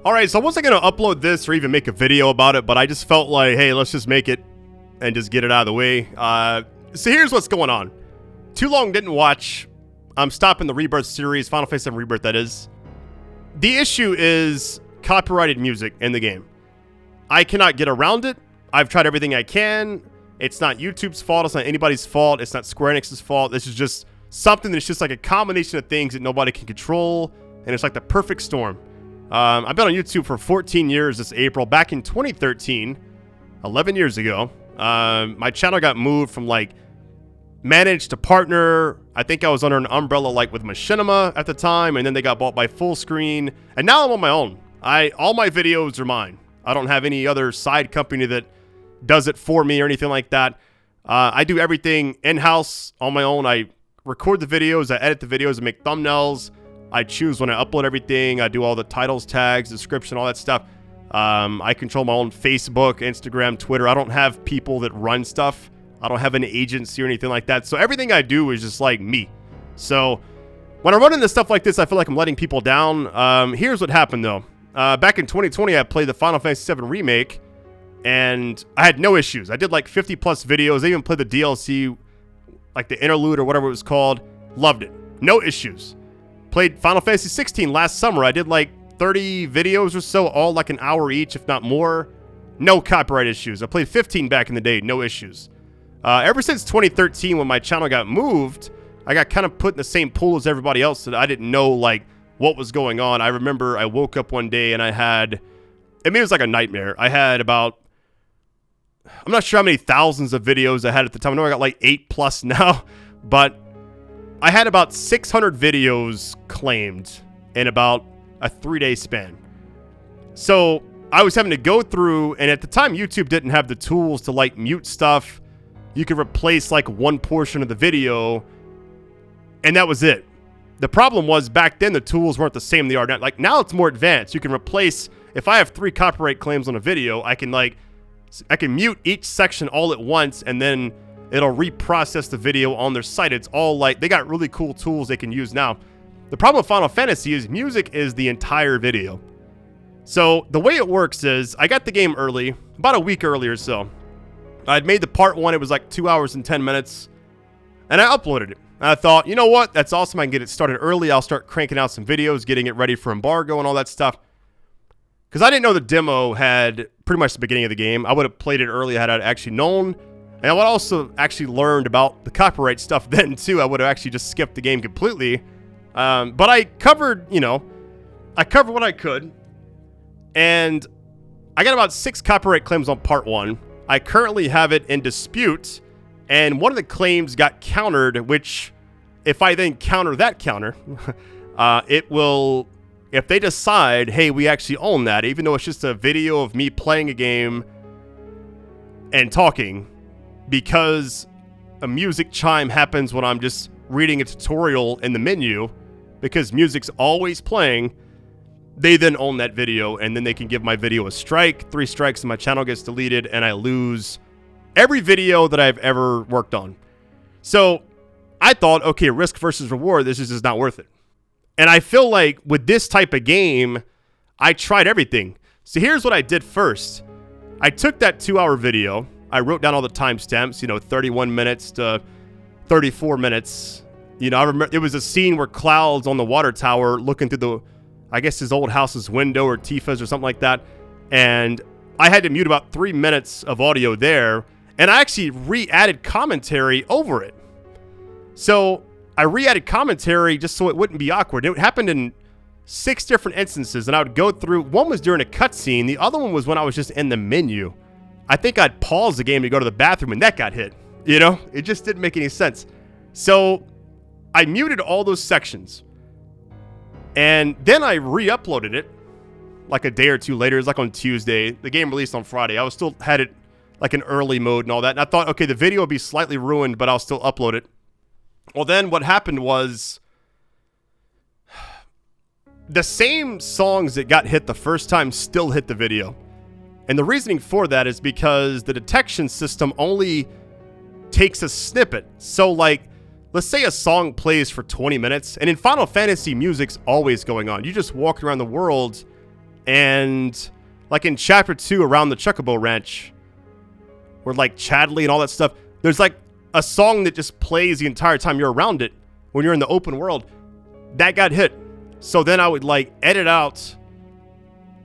Alright, so I wasn't going to upload this or even make a video about it, but I just felt like, hey, let's just make it and just get it out of the way. So here's what's going on. Too long didn't watch. I'm stopping the Rebirth series, Final Fantasy VII Rebirth, that is. The issue is copyrighted music in the game. I cannot get around it. I've tried everything I can. It's not YouTube's fault. It's not anybody's fault. It's not Square Enix's fault. This is just something that's just like a combination of things that nobody can control, and it's like the perfect storm. I've been on YouTube for 14 years this April. Back in 2013, 11 years ago, my channel got moved from like managed to partner. I think I was under an umbrella like with Machinima at the time, and then they got bought by Fullscreen, and now I'm on my own. All my videos are mine. I don't have any other side company that does it for me or anything like that. I do everything in-house on my own. I record the videos, I edit the videos, I make thumbnails. I choose when I upload everything. I do all the titles, tags, description, all that stuff. I control my own Facebook, Instagram, Twitter. I don't have people that run stuff. I don't have an agency or anything like that. So everything I do is just like me. So when I run into stuff like this, I feel like I'm letting people down. Here's what happened though. Back in 2020, I played the Final Fantasy VII Remake, and I had no issues. I did like 50 plus videos. I even played the DLC, like the interlude or whatever it was called. Loved it. No issues. Played Final Fantasy 16 last summer. I did like 30 videos or so, all like an hour each, if not more. No copyright issues. I played 15 back in the day. No issues. Ever since 2013, when my channel got moved, I got kind of put in the same pool as everybody else that I didn't know like what was going on. I remember I woke up one day and I had, I mean, it was like a nightmare. I had about, I'm not sure how many thousands of videos I had at the time. I know I got like 8 plus now, but I had about 600 videos claimed in about a 3-day span. So I was having to go through, and at the time YouTube didn't have the tools to like mute stuff. You could replace like one portion of the video, and that was it. The problem was back then the tools weren't the same they are now. Like now it's more advanced. You can replace, if I have 3 copyright claims on a video, I can mute each section all at once, and then it'll reprocess the video on their site. It's all like, they got really cool tools they can use now. The problem with Final Fantasy is music is the entire video. So the way it works is, I got the game early, about a week earlier or so. I'd made the part 1, it was like 2 hours and 10 minutes, and I uploaded it. And I thought, you know what, that's awesome, I can get it started early, I'll start cranking out some videos, getting it ready for embargo and all that stuff. Because I didn't know the demo had pretty much the beginning of the game. I would have played it early had I actually known. And I would also actually learned about the copyright stuff then too. I would have actually just skipped the game completely. But I covered, I covered what I could. And I got about 6 copyright claims on part 1. I currently have it in dispute. And one of the claims got countered, which if I then counter that counter, it will, if they decide, hey, we actually own that, even though it's just a video of me playing a game and talking, because a music chime happens when I'm just reading a tutorial in the menu, because music's always playing, they then own that video, and then they can give my video a strike. 3 strikes and my channel gets deleted, and I lose every video that I've ever worked on. So I thought, okay, risk versus reward, this is just not worth it. And I feel like with this type of game, I tried everything. So here's what I did first. I took that 2-hour video, I wrote down all the timestamps, 31 minutes to 34 minutes. I remember it was a scene where Cloud's on the water tower looking through the, I guess his old house's window or Tifa's or something like that. And I had to mute about 3 minutes of audio there. And I actually re-added commentary over it. So I re-added commentary just so it wouldn't be awkward. It happened in 6 different instances. And I would go through, one was during a cutscene. The other one was when I was just in the menu. I think I'd pause the game to go to the bathroom and that got hit. It just didn't make any sense. So I muted all those sections. And then I re-uploaded it like a day or 2 later. It was like on Tuesday. The game released on Friday. I was still had it like in early mode and all that. And I thought, okay, the video would be slightly ruined, but I'll still upload it. Well, then what happened was the same songs that got hit the first time still hit the video. And the reasoning for that is because the detection system only takes a snippet. So like, let's say a song plays for 20 minutes, and in Final Fantasy, music's always going on. You just walk around the world And like in chapter 2 around the Chocobo Ranch, where like Chadley and all that stuff, there's like a song that just plays the entire time you're around it when you're in the open world. That got hit. So then I would like edit out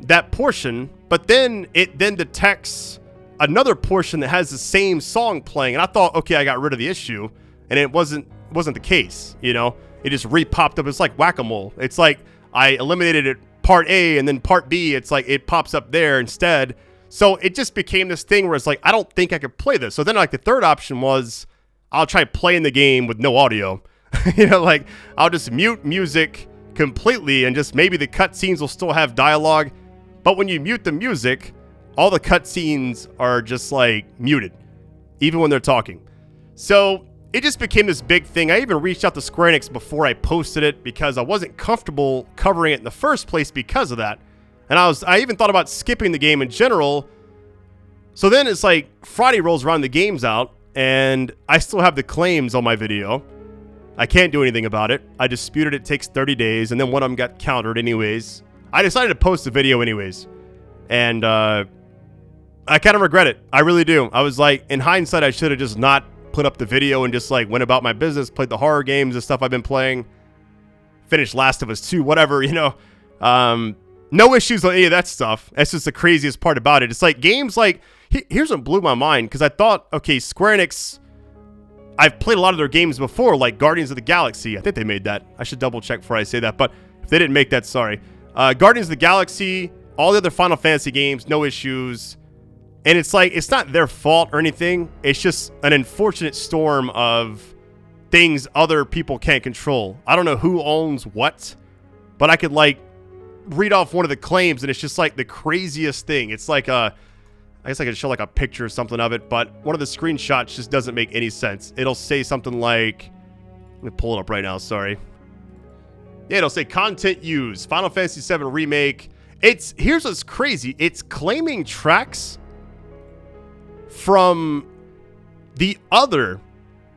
that portion, but then it then detects another portion that has the same song playing. And I thought, okay, I got rid of the issue. And it wasn't the case, you know? It just re-popped up. It's like whack-a-mole. It's like I eliminated it part A, and then part B, it's like it pops up there instead. So it just became this thing where it's like, I don't think I could play this. So then like the third option was I'll try playing the game with no audio. You know, like I'll just mute music completely and just maybe the cutscenes will still have dialogue. But when you mute the music, all the cutscenes are just like muted, even when they're talking. So it just became this big thing. I even reached out to Square Enix before I posted it because I wasn't comfortable covering it in the first place because of that. And I even thought about skipping the game in general. So then it's like Friday rolls around, the game's out, and I still have the claims on my video. I can't do anything about it. I disputed it takes 30 days, and then one of them got countered anyways. I decided to post the video anyways. And I kind of regret it. I really do. I was like, in hindsight, I should have just not put up the video and just like went about my business, played the horror games and stuff I've been playing, finished Last of Us 2, whatever, you know. No issues on any of that stuff. That's just the craziest part about it. It's like games like, here's what blew my mind, because I thought, okay, Square Enix, I've played a lot of their games before, like Guardians of the Galaxy. I think they made that. I should double check before I say that, but if they didn't make that, sorry. Guardians of the Galaxy, all the other Final Fantasy games, no issues. And it's like, it's not their fault or anything. It's just an unfortunate storm of things other people can't control. I don't know who owns what, but I could like read off one of the claims and it's just like the craziest thing. It's like I guess I could show like a picture or something of it, but one of the screenshots just doesn't make any sense. It'll say something like, let me pull it up right now, sorry. Yeah, it'll say content used, Final Fantasy VII Remake. Here's what's crazy. It's claiming tracks from the other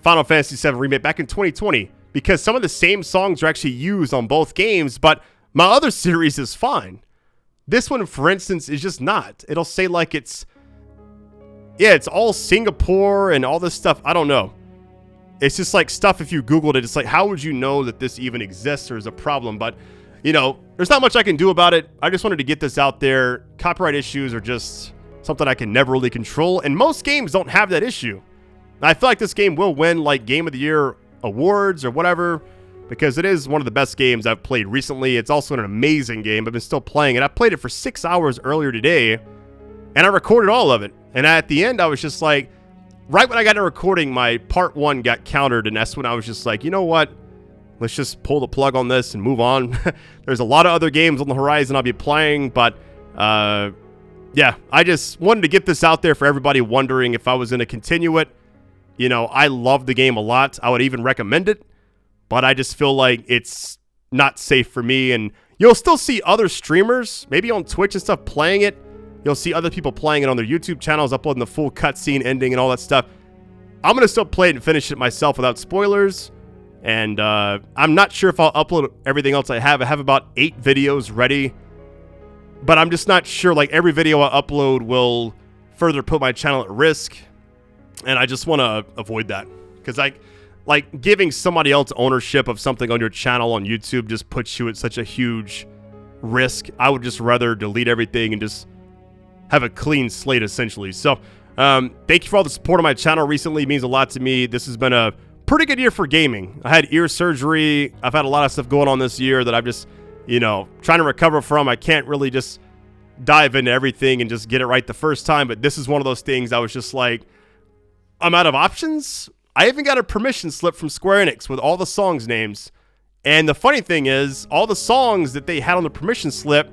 Final Fantasy VII Remake back in 2020, because some of the same songs are actually used on both games, but my other series is fine. This one, for instance, is just not. It'll say like it's all Singapore and all this stuff. I don't know. It's just like stuff, if you Googled it, it's like, how would you know that this even exists or is a problem? But, you know, there's not much I can do about it. I just wanted to get this out there. Copyright issues are just something I can never really control, and most games don't have that issue. I feel like this game will win like Game of the Year awards or whatever, because it is one of the best games I've played recently. It's also an amazing game. I've been still playing it. I played it for 6 hours earlier today, and I recorded all of it. And at the end, I was just like, right when I got to recording, my part 1 got countered, and that's when I was just like, you know what? Let's just pull the plug on this and move on. There's a lot of other games on the horizon I'll be playing, but yeah, I just wanted to get this out there for everybody wondering if I was going to continue it. You know, I love the game a lot. I would even recommend it, but I just feel like it's not safe for me. And you'll still see other streamers, maybe on Twitch and stuff, playing it. You'll see other people playing it on their YouTube channels, uploading the full cutscene ending and all that stuff. I'm going to still play it and finish it myself without spoilers. And I'm not sure if I'll upload everything else I have. I have about 8 videos ready. But I'm just not sure, like, every video I upload will further put my channel at risk. And I just want to avoid that. Because, like, giving somebody else ownership of something on your channel on YouTube just puts you at such a huge risk. I would just rather delete everything and just have a clean slate, essentially. So, thank you for all the support on my channel recently. It means a lot to me. This has been a pretty good year for gaming. I had ear surgery. I've had a lot of stuff going on this year that I've just, you know, trying to recover from. I can't really just dive into everything and just get it right the first time, but this is one of those things I was just like, I'm out of options. I even got a permission slip from Square Enix with all the songs names. And the funny thing is, all the songs that they had on the permission slip,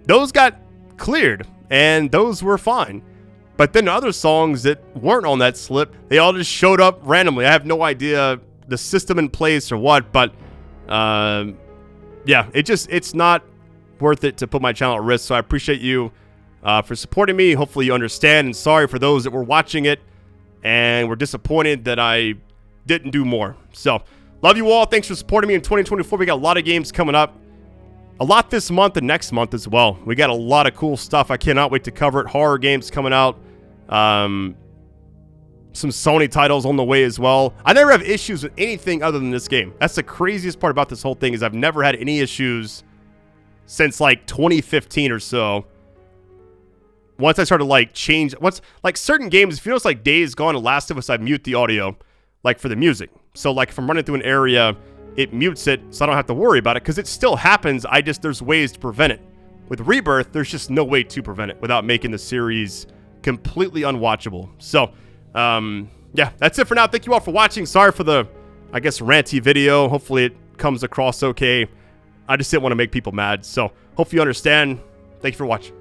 those got cleared and those were fine. But then the other songs that weren't on that slip, they all just showed up randomly. I have no idea the system in place or what, but yeah, it's not worth it to put my channel at risk. So I appreciate you for supporting me. Hopefully you understand, and sorry for those that were watching it and were disappointed that I didn't do more. So love you all. Thanks for supporting me in 2024. We got a lot of games coming up. a lot this month and next month as well. We got a lot of cool stuff. I cannot wait to cover it. Horror games coming out. Some Sony titles on the way as well. I never have issues with anything other than this game. That's the craziest part about this whole thing, is I've never had any issues since like 2015 or so. Once I started like certain games, if you notice like Days Gone and Last of Us, I mute the audio like for the music. So like if I'm running through an area, it mutes it so I don't have to worry about it, because it still happens. There's ways to prevent it. With Rebirth, there's just no way to prevent it without making the series completely unwatchable. So, yeah, that's it for now. Thank you all for watching. Sorry for the, I guess, ranty video. Hopefully it comes across okay. I just didn't want to make people mad. So, hope you understand. Thank you for watching.